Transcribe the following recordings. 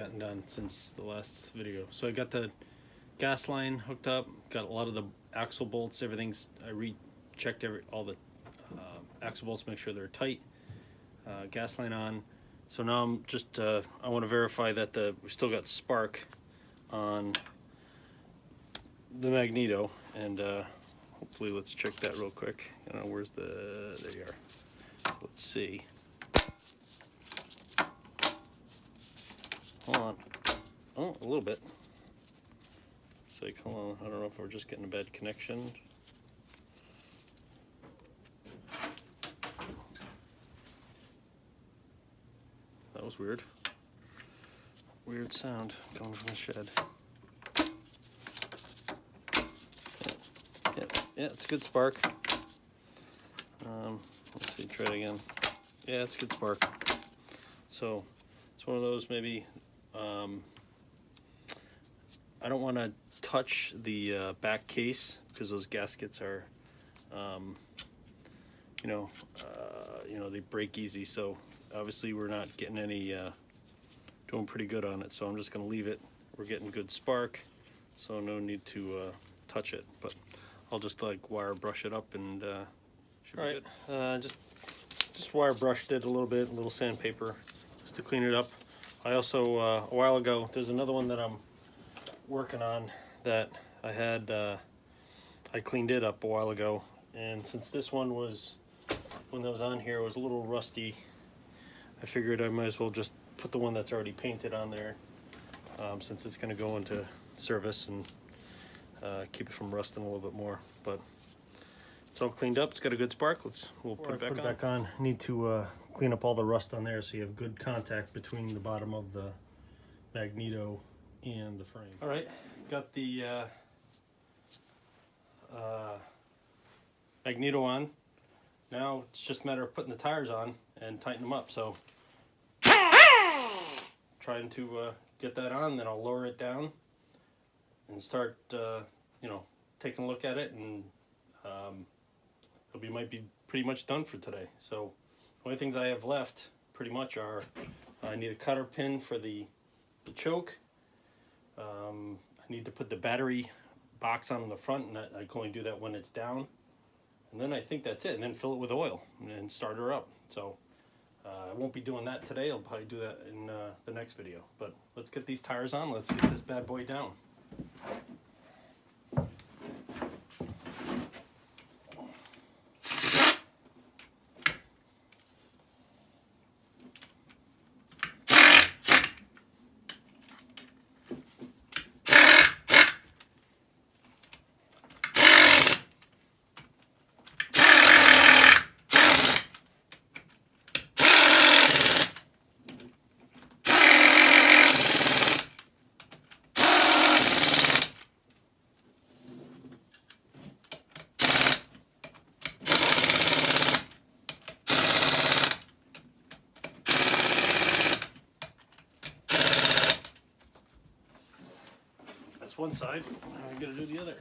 gotten done since the last video. So I got the gas line hooked up, got a lot of the axle bolts, everything's, I rechecked all the axle bolts, make sure they're tight, gas line on. So now I'm just, I want to verify that we still got spark on the magneto, and hopefully let's check that real quick. I don't know, where's there you are. Let's see. Hold on. Oh, a little bit. It's like, hold on, I don't know if we're just getting a bad connection. That was weird. Weird sound coming from the shed. Yeah, it's good spark. Let's see, try it again. Yeah, it's good spark. So it's one of those, maybe I don't want to touch the back case because those gaskets are, they break easy. So obviously we're not getting any, doing pretty good on it. So I'm just going to leave it. We're getting good spark, so no need to touch it. But I'll just like wire brush it up and should be good. Just wire brushed it a little sandpaper just to clean it up. I also, a while ago, there's another one that I'm working on that I had, I cleaned it up a while ago, and since this one was, when that was on here, it was a little rusty, I figured I might as well just put the one that's already painted on there, since it's going to go into service and keep it from rusting a little bit more. But it's all cleaned up, it's got a good spark. We'll put it back on. Need to clean up all the rust on there so you have good contact between the bottom of the magneto and the frame. All right, got the magneto on. Now it's just a matter of putting the tires on and tighten them up. So trying to get that on, then I'll lower it down and start taking a look at it, and might be pretty much done for today. So the only things I have left pretty much are, I need a cutter pin for the choke. I need to put the battery box on the front, and I can only do that when it's down. And then I think that's it, and then fill it with oil and start her up. So I won't be doing that today. I'll probably do that in the next video. But let's get these tires on. Let's get this bad boy down. One side, I'm gonna do the other.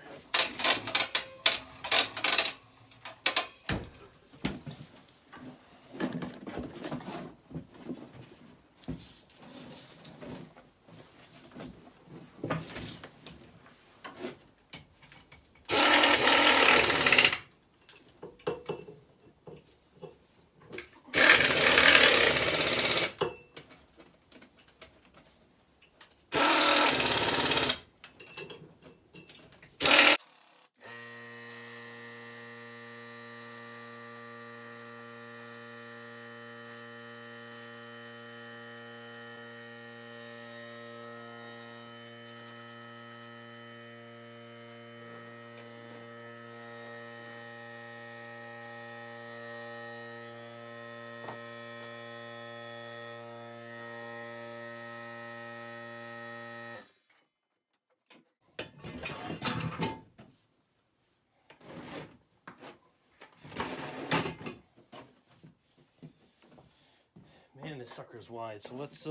Man, this sucker's wide. So let's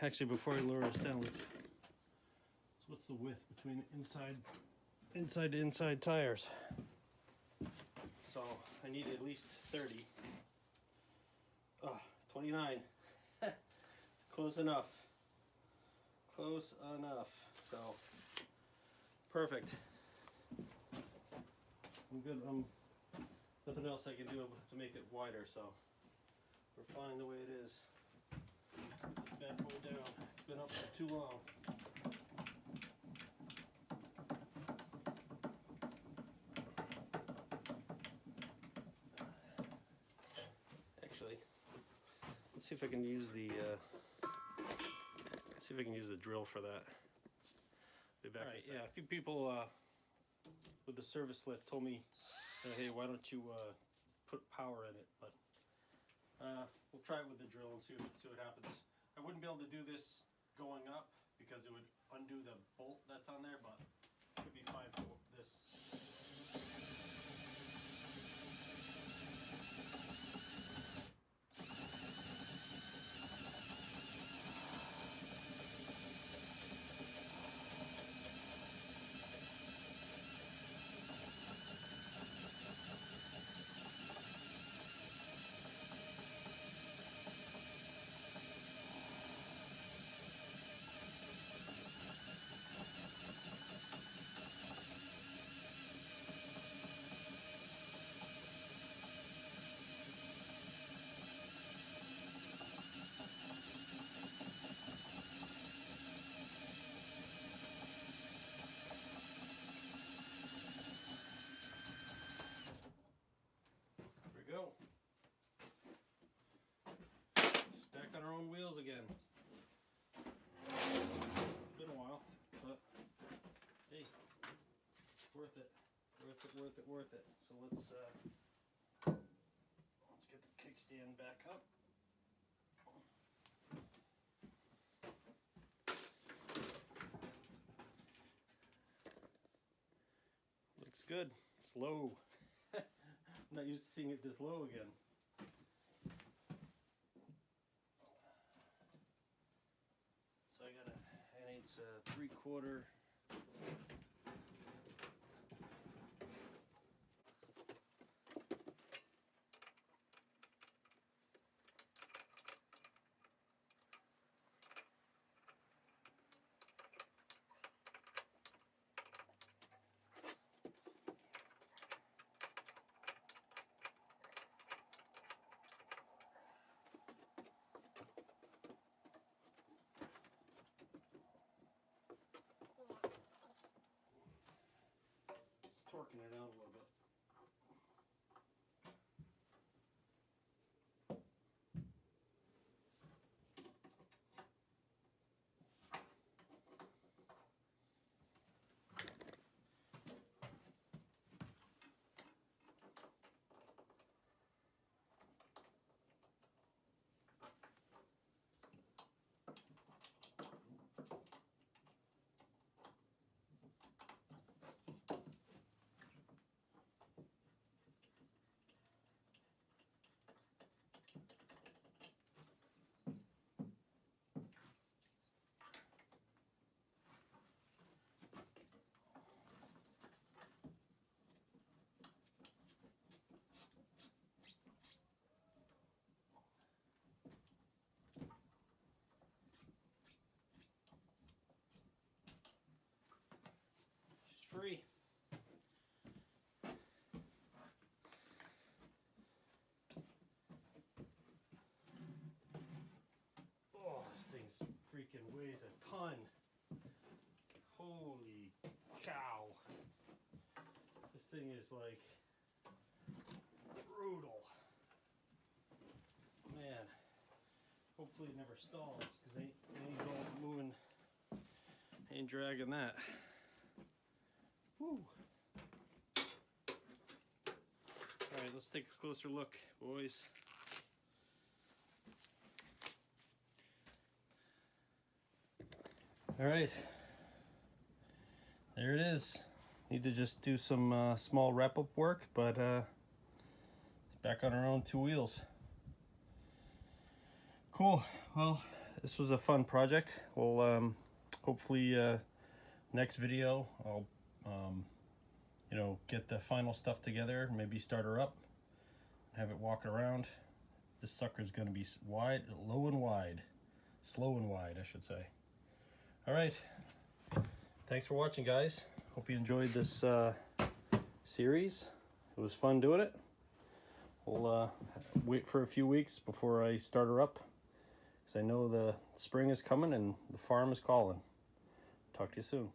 actually, before I lower this down, what's the width between the inside to inside tires? So I need at least 30. 29. It's close enough. Close enough. So perfect. I'm good. Nothing else I can do to make it wider, so we're fine the way it is. Let's get this bad boy down. It's been up for too long. Actually, let's see if I can use the drill for that. Be back. All right, yeah, a few people with the service lift told me, hey, why don't you put power in it? But we'll try it with the drill and see what happens. I wouldn't be able to do this going up because it would undo the bolt that's on there, but it should be fine for this. Go. Just back on our own wheels again. It's been a while, but hey, worth it. Worth it, worth it, worth it. So let's get the kickstand back up. Looks good. It's low. I'm not used to seeing it this low again. So I need a 3/4. Torquing it out a little bit. Free. Oh, this thing's freaking weighs a ton. Holy cow. This thing is like brutal. Man, hopefully it never stalls because ain't going moving, ain't dragging that. Woo. All right, let's take a closer look, boys. All right, there it is. Need to just do some small wrap-up work, but it's back on our own two wheels. Cool. Well, this was a fun project. We'll hopefully next video I'll you know, get the final stuff together, maybe start her up, have it walk around. This sucker's gonna be wide, low and wide, slow and wide, I should say. All right. Thanks for watching, guys. Hope you enjoyed this series. It was fun doing it. We'll wait for a few weeks before I start her up, because I know the spring is coming and the farm is calling. Talk to you soon.